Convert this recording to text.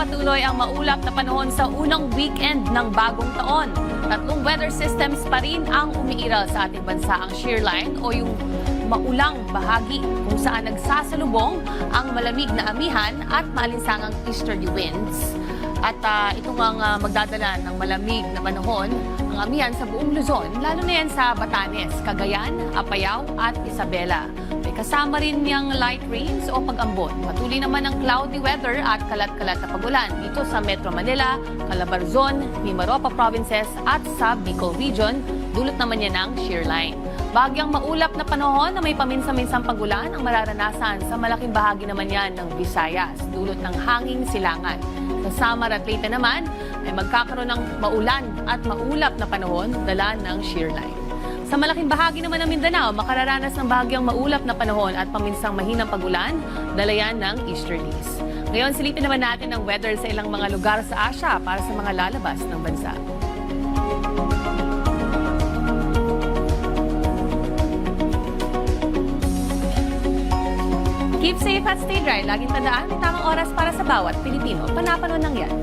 Nagpapatuloy ang maulap na panahon sa unang weekend ng bagong taon. Tatlong weather systems pa rin ang umiiral sa ating bansa, ang shear line o yung maulang bahagi kung saan nagsasalubong ang malamig na amihan at maalinsangang easterly winds. At ito ang magdadala ng malamig na panahon, ang amihan sa buong Luzon, lalo na yan sa Batanes, Cagayan, Apayao at Isabela. May kasama rin niyang light rains o pag-ambon. Patuloy naman ang cloudy weather at kalat-kalat na pagulan dito sa Metro Manila, Calabarzon, Mimaropa provinces at sa Bicol region, dulot naman niya ng shear line. Bahagyang maulap na panahon na may paminsan-minsang pagulan ang mararanasan sa malaking bahagi naman yan ng Visayas, dulot ng hanging silangan. Sa Samar at Leyte naman ay magkakaroon ng maulan at maulap na panahon dala ng shear line. Sa malaking bahagi naman ng Mindanao, makararanas ng bahagyang maulap na panahon at paminsang mahinang pagulan, dala yan ng easterlies. Ngayon, silipin naman natin ang weather sa ilang mga lugar sa Asia para sa mga lalabas ng bansa. Keep safe at stay dry. Laging tandaan, may tamang oras para sa bawat Pilipino. Panapanon lang yan.